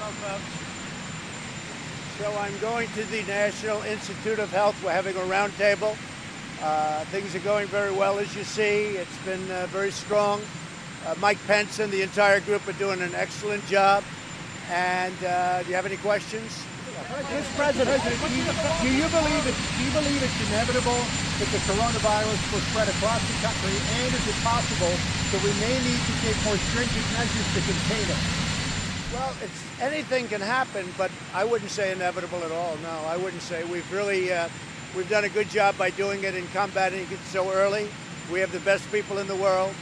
Hello, folks. So I'm going to the National Institute of Health. We're having a roundtable. Things are going very well, as you see. It's been very strong. Mike Pence and the entire group are doing an excellent job. And do you have any questions? Mr. President, do you believe it's inevitable that the coronavirus will spread across the country, and is it possible that we may need to take more stringent measures to contain it? Well, anything can happen, but I wouldn't say inevitable at all. No, I wouldn't say. We've really we've done a good job by doing it and combating it so early. We have the best people in the world,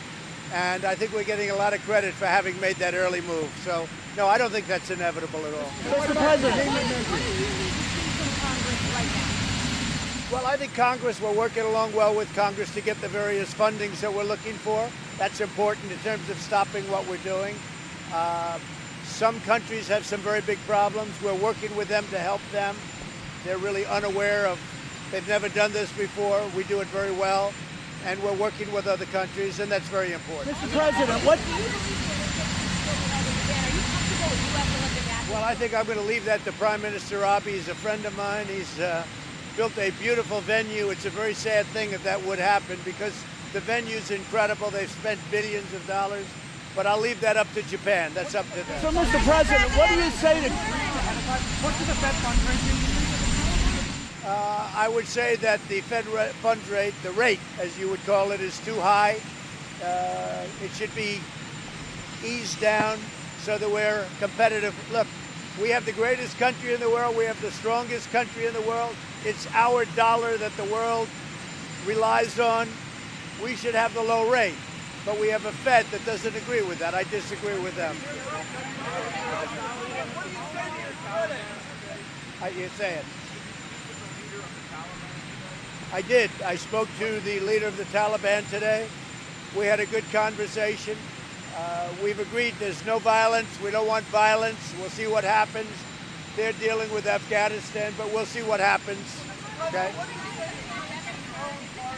and I think we're getting a lot of credit for having made that early move. So, no, I don't think that's inevitable at all. Mr. President, well, I think Congress, we're working along well with Congress to get the various fundings that we're looking for. That's important in terms of stopping what we're doing. Some countries have some very big problems. We're working with them to help them. They're really unaware of, they've never done this before. We do it very well. And we're working with other countries, and that's very important. Mr. President, what? Well, I think I'm going to leave that to Prime Minister Abiy. He's a friend of mine. He's built a beautiful venue. It's a very sad thing if that would happen, because the venue's incredible. They've spent billions of dollars. But I'll leave that up to Japan. That's up to them. So, Mr. President, what do you say to... What's the Fed fundraising? I would say that the Fed funds rate, the rate, as you would call it, is too high. It should be eased down so that we're competitive. Look, we have the greatest country in the world. We have the strongest country in the world. It's our dollar that the world relies on. We should have the low rate. But we have a Fed that doesn't agree with that. I disagree with them. You say it. I did. I spoke to the leader of the Taliban today. We had a good conversation. We've agreed there's no violence. We don't want violence. We'll see what happens. They're dealing with Afghanistan, but we'll see what happens. Okay?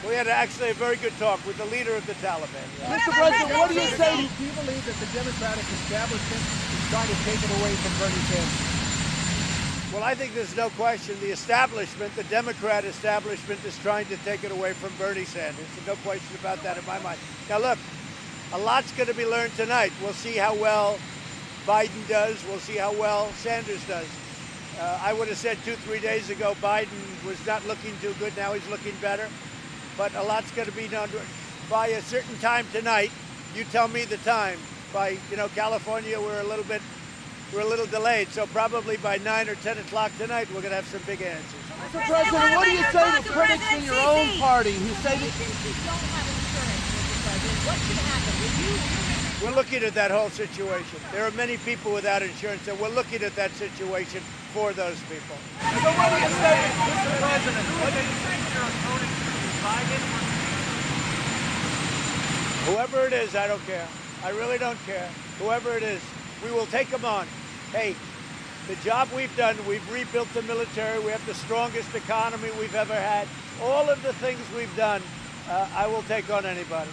We had actually a very good talk with the leader of the Taliban. Yeah. Mr. President, what do you say? Do you believe that the Democratic establishment is trying to take it away from Bernie Sanders? Well, I think there's no question. The establishment, the Democrat establishment, is trying to take it away from Bernie Sanders. There's no question about that in my mind. Now, look, a lot's going to be learned tonight. We'll see how well Biden does. We'll see how well Sanders does. I would have said 2-3 days ago Biden was not looking too good. Now he's looking better. But a lot's going to be done by a certain time tonight. You tell me the time. By, California, we're a little delayed. So probably by 9 or 10 o'clock tonight, we're going to have some big answers. Mr. President, what do you say to critics in your own party who say that you don't have insurance, Mr. President? What should happen? We're looking at that whole situation. There are many people without insurance, and we're looking at that situation for those people. So what do you say, Mr. President? What do you think your opponent is? Whoever it is, I don't care. I really don't care. Whoever it is, we will take them on. Hey, the job we've done, we've rebuilt the military. We have the strongest economy we've ever had. All of the things we've done, I will take on anybody.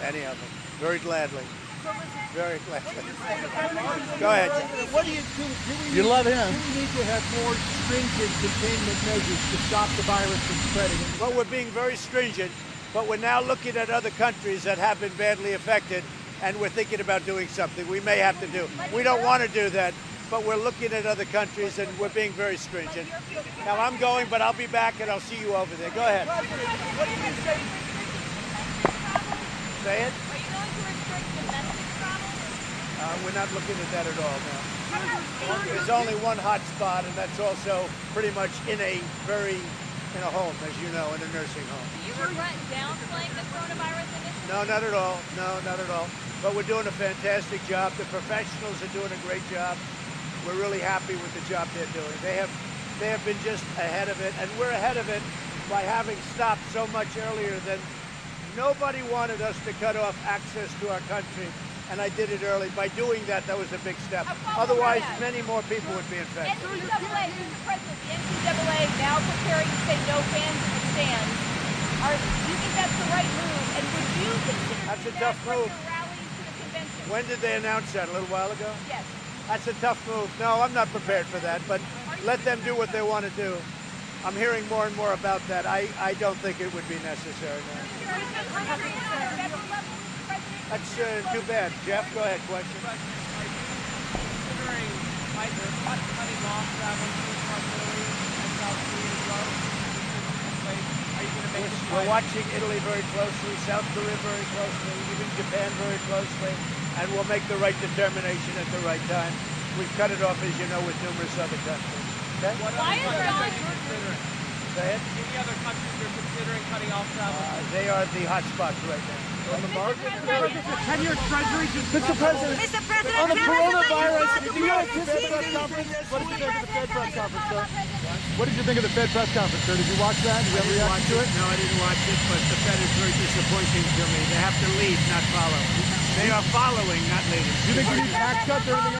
Any of them. Very gladly. Very gladly. Go ahead. What do you think? You love him. Do we need to have more stringent containment measures to stop the virus from spreading? Well, we're being very stringent, but we're now looking at other countries that have been badly affected, and we're thinking about doing something we may have to do. We don't want to do that, but we're looking at other countries, and we're being very stringent. Now, I'm going, but I'll be back, and I'll see you over there. Go ahead. What do you say? Say it. Are you going to restrict domestic travel? We're not looking at that at all now. There's only one hot spot, and that's also pretty much in a home, as you know, in a nursing home. Do you regret downplaying the coronavirus initiative? No, not at all. No, not at all. But we're doing a fantastic job. The professionals are doing a great job. We're really happy with the job they're doing. They have been just ahead of it, and we're ahead of it by having stopped so much earlier than nobody wanted us to cut off access to our country, and I did it early. By doing that, that was a big step. Otherwise, many more people would be infected. NCAA, Mr. President, the NCAA now preparing to say no fans in the stands. Do you think that's the right move? And would you consider That's a that tough from move. your rallies to the convention? When did they announce that? A little while ago? Yes. That's a tough move. No, I'm not prepared for that, but let them do what they want to do. I'm hearing more and more about that. I don't think it would be necessary now. That's too bad. Jeff, go ahead. Question. Considering cutting off travel to Italy and South Korea as well? Are you going to make this We're watching Italy very closely, South Korea very closely, even Japan very closely, and we'll make the right determination at the right time. We've cut it off, as you know, with numerous other countries. Okay? Why is John? Go ahead. Any other countries are considering cutting off travel? They are the hot spots right now. On the market? Mr. President, Mr. President, on the tell us coronavirus, about did the you go to president. the Fed press conference? What did you think of the Fed press conference, sir? What did you think of the Fed press conference, sir? Did you watch that? Did you have a reaction to it? No, I didn't watch it, but the Fed is very disappointing to me. They have to lead, not follow. They are following, not leading. Do you think we need tax cuts or anything else?